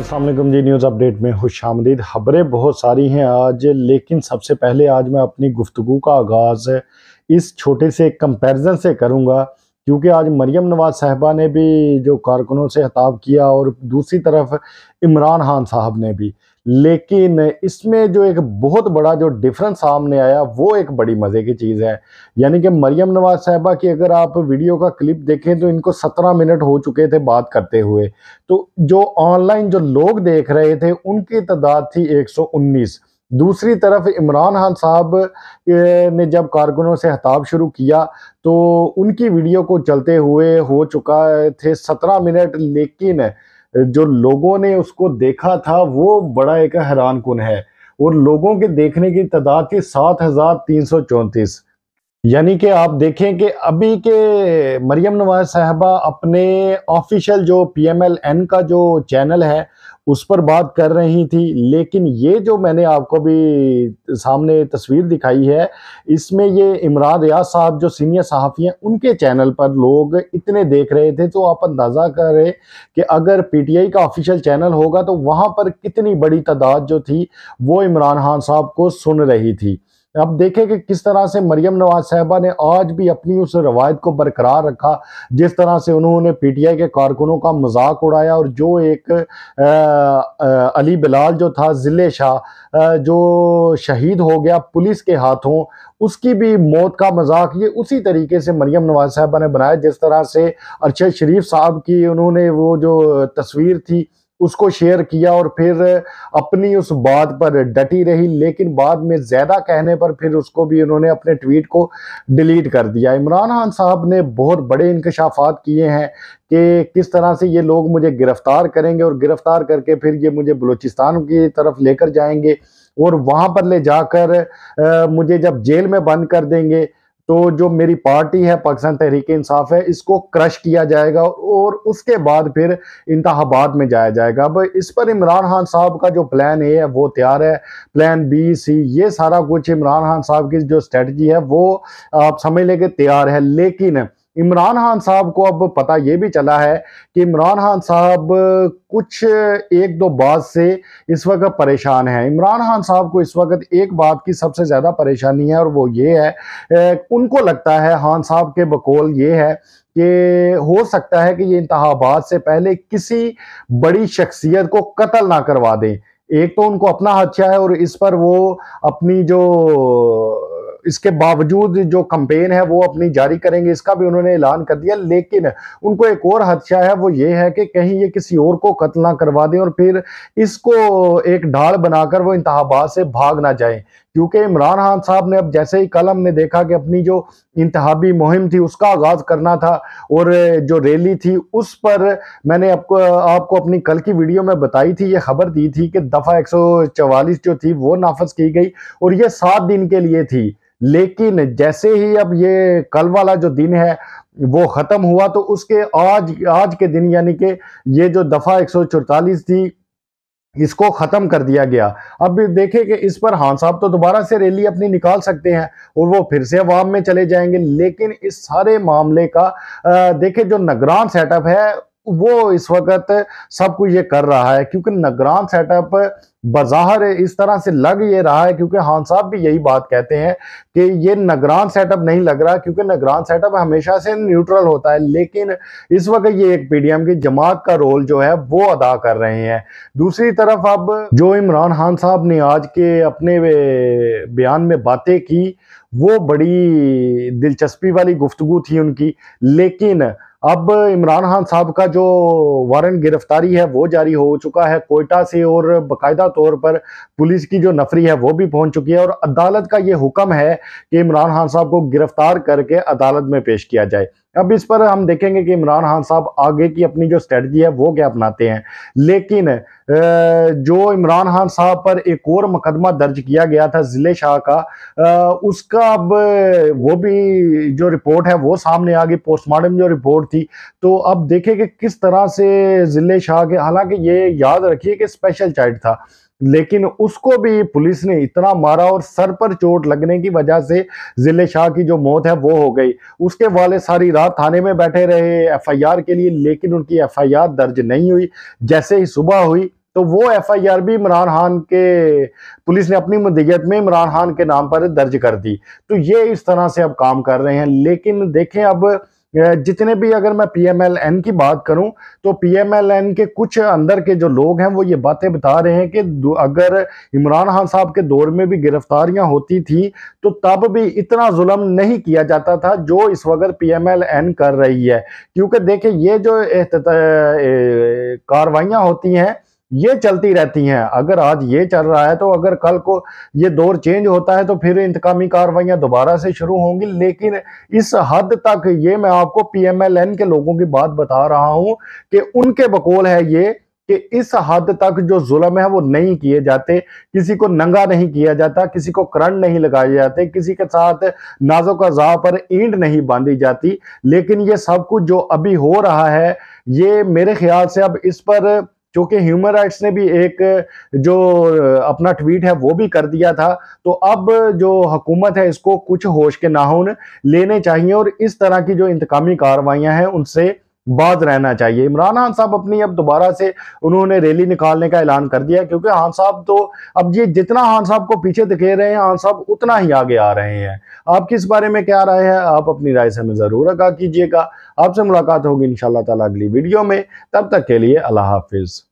अस्सलाम वालेकुम जी। News update में खुशामदीद। खबरें बहुत सारी हैं आज, लेकिन सबसे पहले आज मैं अपनी गुफ्तगू का आगाज़ इस छोटे से कंपैरिजन से करूंगा, क्योंकि आज मरियम नवाज साहिबा ने भी जो कारकुनों से खिताब किया और दूसरी तरफ इमरान खान साहब ने भी। लेकिन इसमें जो एक बहुत बड़ा जो डिफरेंस सामने आया वो एक बड़ी मज़े की चीज़ है। यानी कि मरियम नवाज साहिबा की अगर आप वीडियो का क्लिप देखें तो इनको 17 मिनट हो चुके थे बात करते हुए। तो जो ऑनलाइन जो लोग देख रहे थे उनकी तादाद थी 119। दूसरी तरफ इमरान खान साहब ने जब कारकुनों से खिताब शुरू किया तो उनकी वीडियो को चलते हुए हो चुका थे 17 मिनट, लेकिन जो लोगों ने उसको देखा था वो बड़ा एक हैरानकुन है। और लोगों के देखने की तादाद थी 7334। यानी कि आप देखें कि अभी के मरियम नवाज साहिबा अपने ऑफिशियल जो पीएमएलएन का जो चैनल है उस पर बात कर रही थी, लेकिन ये जो मैंने आपको भी सामने तस्वीर दिखाई है इसमें ये इमरान रियाज साहब जो सीनियर सहाफ़ी हैं उनके चैनल पर लोग इतने देख रहे थे। तो आप अंदाज़ा करें कि अगर पीटीआई का ऑफिशियल चैनल होगा तो वहाँ पर कितनी बड़ी तादाद जो थी वो इमरान खान साहब को सुन रही थी। अब देखें कि किस तरह से मरियम नवाज साहिबा ने आज भी अपनी उस रवायत को बरकरार रखा, जिस तरह से उन्होंने पीटीआई के कारकुनों का मजाक उड़ाया। और जो एक अली बिलाल जो था जिले शाह, जो शहीद हो गया पुलिस के हाथों, उसकी भी मौत का मजाक ये उसी तरीके से मरियम नवाज साहिबा ने बनाया। जिस तरह से अरशद शरीफ साहब की उन्होंने वो जो तस्वीर थी उसको शेयर किया और फिर अपनी उस बात पर डटी रही, लेकिन बाद में ज़्यादा कहने पर फिर उसको भी उन्होंने अपने ट्वीट को डिलीट कर दिया। इमरान खान साहब ने बहुत बड़े इंकशाफात किए हैं कि किस तरह से ये लोग मुझे गिरफ्तार करेंगे और गिरफ्तार करके फिर ये मुझे बलूचिस्तान की तरफ लेकर जाएंगे और वहाँ पर ले जाकर मुझे जब जेल में बंद कर देंगे तो जो मेरी पार्टी है पाकिस्तान तहरीक इंसाफ है इसको क्रश किया जाएगा और उसके बाद फिर इंतखाबात में जाया जाएगा। अब इस पर इमरान खान साहब का जो प्लान ए है वो तैयार है, प्लान बी सी ये सारा कुछ इमरान खान साहब की जो स्ट्रेटजी है वो आप समझ लें कि तैयार है। लेकिन इमरान खान साहब को अब पता ये भी चला है कि इमरान खान साहब कुछ एक दो बात से इस वक्त परेशान है। इमरान खान साहब को इस वक्त एक बात की सबसे ज़्यादा परेशानी है और वो ये है, उनको लगता है खान साहब के बकौल ये है कि हो सकता है कि ये इंतखाबात से पहले किसी बड़ी शख्सियत को कत्ल ना करवा दें। एक तो उनको अपना खदशा है और इस पर वो अपनी जो इसके बावजूद जो कैंपेन है वो अपनी जारी करेंगे, इसका भी उन्होंने ऐलान कर दिया। लेकिन उनको एक और खदशा है, वो ये है कि कहीं ये किसी और को कत्ल ना करवा दें और फिर इसको एक ढाल बनाकर वो इंतखाबात से भाग ना जाए। क्योंकि इमरान खान साहब ने अब जैसे ही कल हमने देखा कि अपनी जो इंतखाबी मुहिम थी उसका आगाज करना था और जो रैली थी उस पर मैंने आपको अपनी कल की वीडियो में बताई थी, ये खबर दी थी कि दफा 144 जो थी वो नाफज की गई और ये 7 दिन के लिए थी। लेकिन जैसे ही अब ये कल वाला जो दिन है वो खत्म हुआ तो उसके आज के दिन यानी कि ये जो दफा 144 थी इसको खत्म कर दिया गया। अब देखें कि इस पर खान साहब तो दोबारा से रैली अपनी निकाल सकते हैं और वो फिर से अवाम में चले जाएंगे। लेकिन इस सारे मामले का देखें जो निगरान सेटअप है वो इस वक्त सब कुछ ये कर रहा है, क्योंकि निगरान सेटअप बज़ाहिर इस तरह से लग ये रहा है, क्योंकि खान साहब भी यही बात कहते हैं कि ये निगरान सेटअप नहीं लग रहा, क्योंकि निगरान सेटअप हमेशा से न्यूट्रल होता है। लेकिन इस वक्त ये एक पीडीएम की जमात का रोल जो है वो अदा कर रहे हैं। दूसरी तरफ अब जो इमरान खान साहब ने आज के अपने बयान में बातें की वो बड़ी दिलचस्पी वाली गुफ्तगू थी उनकी। लेकिन अब इमरान खान साहब का जो वारंट गिरफ्तारी है वो जारी हो चुका है कोयटा से और बाकायदा तौर पर पुलिस की जो नफरी है वो भी पहुंच चुकी है और अदालत का ये हुक्म है कि इमरान खान साहब को गिरफ्तार करके अदालत में पेश किया जाए। अब इस पर हम देखेंगे कि इमरान खान साहब आगे की अपनी जो स्ट्रेटजी है वो क्या अपनाते हैं। लेकिन जो इमरान खान साहब पर एक और मुकदमा दर्ज किया गया था जिले शाह का, उसका अब वो भी जो रिपोर्ट है वो सामने आ गई, पोस्टमार्टम जो रिपोर्ट थी। तो अब देखें कि किस तरह से जिले शाह के, हालांकि ये याद रखिए कि स्पेशल चाइल्ड था, लेकिन उसको भी पुलिस ने इतना मारा और सर पर चोट लगने की वजह से जिले शाह की जो मौत है वो हो गई। उसके वाले सारी रात थाने में बैठे रहे एफआईआर के लिए, लेकिन उनकी एफआईआर दर्ज नहीं हुई। जैसे ही सुबह हुई तो वो एफआईआर भी इमरान खान के पुलिस ने अपनी मुद्दत में इमरान खान के नाम पर दर्ज कर दी। तो ये इस तरह से अब काम कर रहे हैं। लेकिन देखें अब जितने भी, अगर मैं पीएमएलएन की बात करूं तो पीएमएलएन के कुछ अंदर के जो लोग हैं वो ये बातें बता रहे हैं कि अगर इमरान खान साहब के दौर में भी गिरफ्तारियां होती थी तो तब भी इतना जुल्म नहीं किया जाता था जो इस वक्त पीएमएलएन कर रही है। क्योंकि देखिए ये जो कार्रवाइयां होती हैं ये चलती रहती हैं। अगर आज ये चल रहा है तो अगर कल को ये दौर चेंज होता है तो फिर इंतकामी कार्रवाइयां दोबारा से शुरू होंगी। लेकिन इस हद तक ये मैं आपको पीएमएलएन के लोगों की बात बता रहा हूं कि उनके बकौल है ये कि इस हद तक जो जुल्म है वो नहीं किए जाते, किसी को नंगा नहीं किया जाता, किसी को करंट नहीं लगाए जाते, किसी के साथ नाजुक अज़ा पर ईंट नहीं बांधी जाती। लेकिन ये सब कुछ जो अभी हो रहा है ये मेरे ख्याल से अब इस पर, क्योंकि ह्यूमन राइट्स ने भी एक जो अपना ट्वीट है वो भी कर दिया था, तो अब जो हुकूमत है इसको कुछ होश के नाखून लेने चाहिए और इस तरह की जो इंतकामी कार्रवाइयां हैं उनसे बाज रहना चाहिए। इमरान खान साहब अपनी अब दोबारा से उन्होंने रैली निकालने का ऐलान कर दिया, क्योंकि खान साहब तो अब ये जितना खान साहब को पीछे धकेल रहे हैं खान साहब उतना ही आगे आ रहे हैं। आपकी इस बारे में क्या राय है? आप अपनी राय से हमें जरूर आगाह कीजिएगा। आपसे मुलाकात होगी इंशाअल्लाह ताला अगली वीडियो में। तब तक के लिए अल्लाह हाफिज।